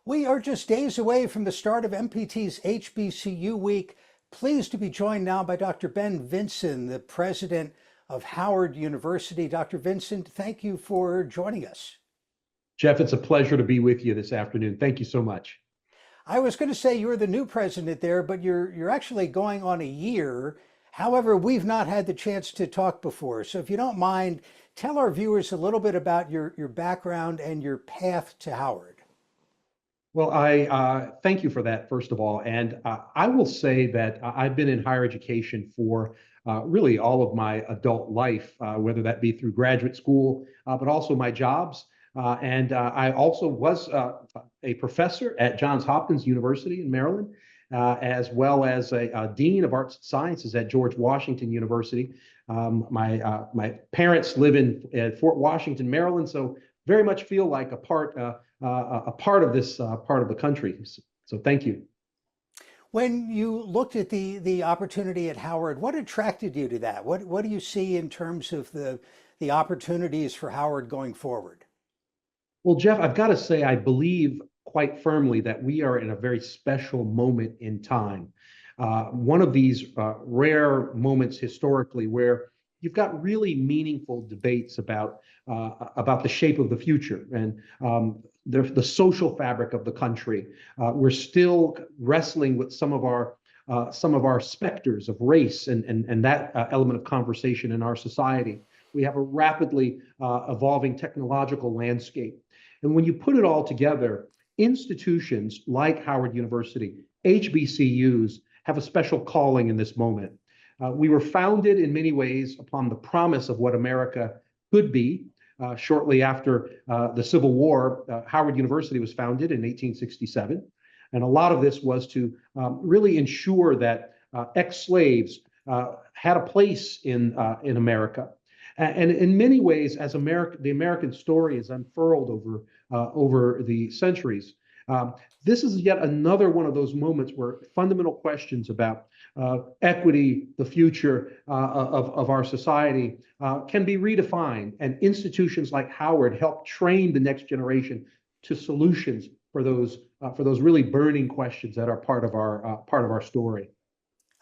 We are just days away from the start of MPT's HBCU week. Pleased to be joined now by Dr. Ben Vinson, the president of Howard University. Dr. Vincent, thank you for joining us. Jeff, it's a pleasure to be with you this afternoon. Thank you so much. I was going to say you're the new president there, but you're actually going on a year. However, we've not had the chance to talk before. So if you don't mind, tell our viewers a little bit about your background and your path to Howard. Well, I thank you for that, first of all. And I will say that I've been in higher education for really all of my adult life, whether that be through graduate school, but also my jobs. I also was a professor at Johns Hopkins University in Maryland, as well as a dean of arts and sciences at George Washington University. My parents live in Fort Washington, Maryland, so very much feel like a part of this part of the country. So thank you. When you looked at the opportunity at Howard, what attracted you to that? What do you see in terms of the opportunities for Howard going forward? Well, Jeff, I've got to say, I believe quite firmly that we are in a very special moment in time. One of these rare moments historically where you've got really meaningful debates about the shape of the future and the social fabric of the country. We're still wrestling with some of our specters of race and that element of conversation in our society. We have a rapidly evolving technological landscape. And when you put it all together, institutions like Howard University, HBCUs, have a special calling in this moment. We were founded in many ways upon the promise of what America could be. Shortly after the Civil War, Howard University was founded in 1867. And a lot of this was to really ensure that ex-slaves had a place in America. And in many ways, as the American story is unfurled over the centuries, this is yet another one of those moments where fundamental questions about equity, the future of our society, can be redefined. And institutions like Howard help train the next generation to solutions for those really burning questions that are part of our story.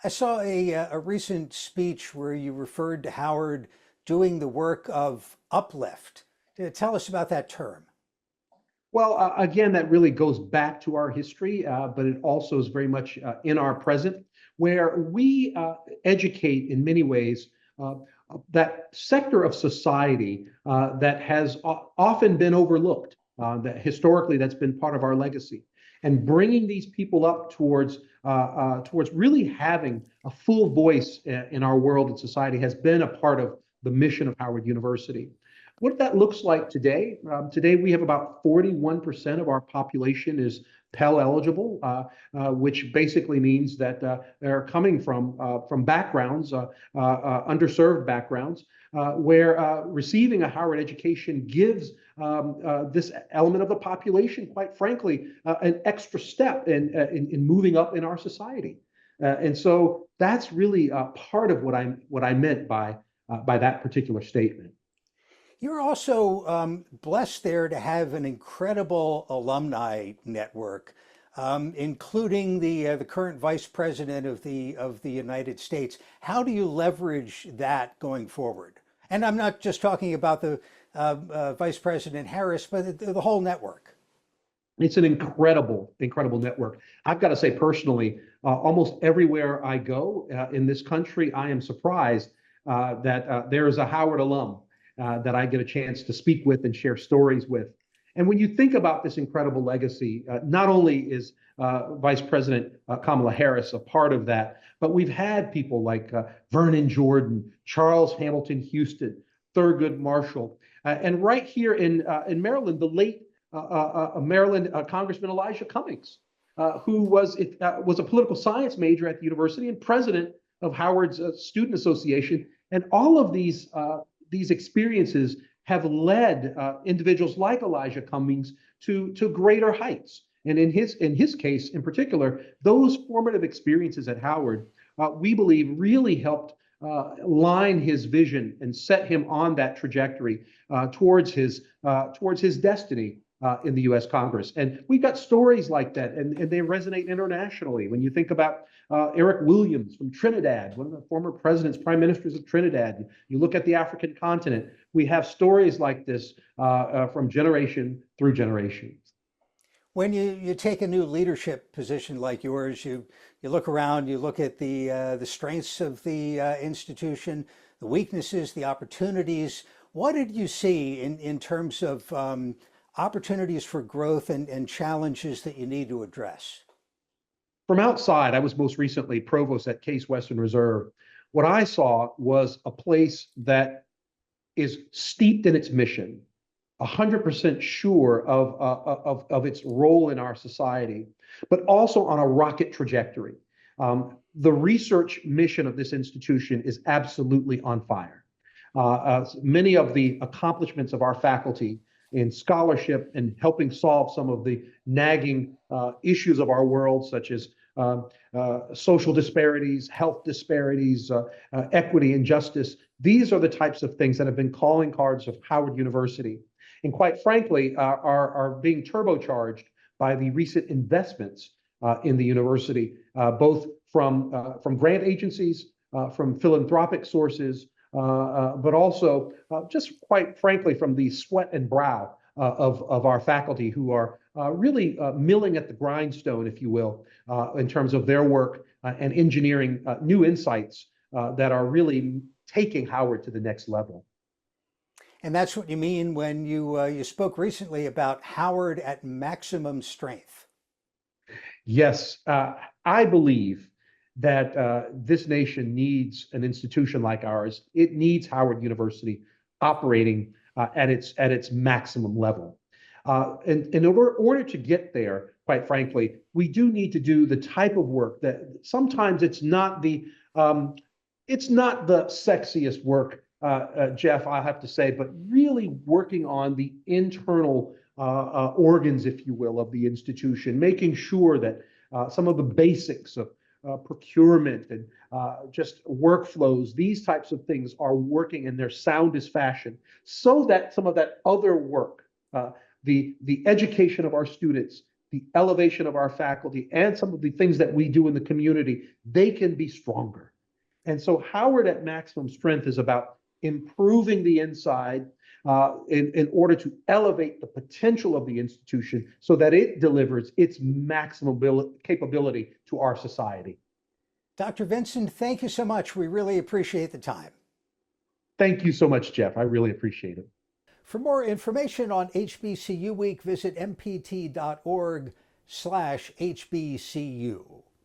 I saw a recent speech where you referred to Howard doing the work of uplift. Tell us about that term. Well, again, that really goes back to our history, but it also is very much in our present, where we educate in many ways that sector of society that has often been overlooked, that historically that's been part of our legacy. And bringing these people up towards really having a full voice in our world and society has been a part of the mission of Howard University. What that looks like today, today we have about 41% of our population is Pell eligible, which basically means that they're coming from backgrounds, underserved backgrounds, where receiving a Howard education gives this element of the population, quite frankly, an extra step in moving up in our society. And so that's really part of what I meant by that particular statement. You're also blessed there to have an incredible alumni network, including the current vice president of the United States. How do you leverage that going forward? And I'm not just talking about the Vice President Harris, but the whole network. It's an incredible network. I've got to say personally, almost everywhere I go in this country, I am surprised that there is a Howard alum that I get a chance to speak with and share stories with. And when you think about this incredible legacy, not only is Vice President Kamala Harris a part of that, but we've had people like Vernon Jordan, Charles Hamilton Houston, Thurgood Marshall, and right here in Maryland, the late Maryland Congressman Elijah Cummings, who was a political science major at the university and president of Howard's Student Association. And all of these experiences have led individuals like Elijah Cummings to greater heights. And in his case, in particular, those formative experiences at Howard, we believe, really helped line his vision and set him on that trajectory towards his destiny in the U.S. Congress. And we've got stories like that, and they resonate internationally. When you think about Eric Williams from Trinidad, one of the former presidents, prime ministers of Trinidad, you look at the African continent, we have stories like this from generation through generation. When you take a new leadership position like yours, you look around, you look at the strengths of the institution, the weaknesses, the opportunities. What did you see in terms of opportunities for growth and challenges that you need to address? From outside, I was most recently provost at Case Western Reserve. What I saw was a place that is steeped in its mission, 100% sure of its role in our society, but also on a rocket trajectory. The research mission of this institution is absolutely on fire. Many of the accomplishments of our faculty in scholarship and helping solve some of the nagging issues of our world, such as social disparities, health disparities, equity and justice. These are the types of things that have been calling cards of Howard University, and quite frankly, are being turbocharged by the recent investments in the university, both from grant agencies, from philanthropic sources, but also just quite frankly from the sweat and brow of our faculty who are really milling at the grindstone, if you will, in terms of their work and engineering new insights that are really taking Howard to the next level. And that's what you mean when you spoke recently about Howard at maximum strength. Yes, I believe that this nation needs an institution like ours. It needs Howard University operating at its maximum level. And in order to get there, quite frankly, we do need to do the type of work that sometimes it's not the sexiest work, Jeff, I have to say, but really working on the internal organs, if you will, of the institution, making sure that some of the basics of procurement and just workflows, these types of things are working in their soundest fashion, so that some of that other work, the education of our students, the elevation of our faculty, and some of the things that we do in the community, they can be stronger. And so Howard at maximum strength is about improving the inside in order to elevate the potential of the institution so that it delivers its maximum capability to our society. Dr. Vinson, thank you so much. We really appreciate the time. Thank you so much, Jeff. I really appreciate it. For more information on HBCU Week, visit mpt.org/HBCU.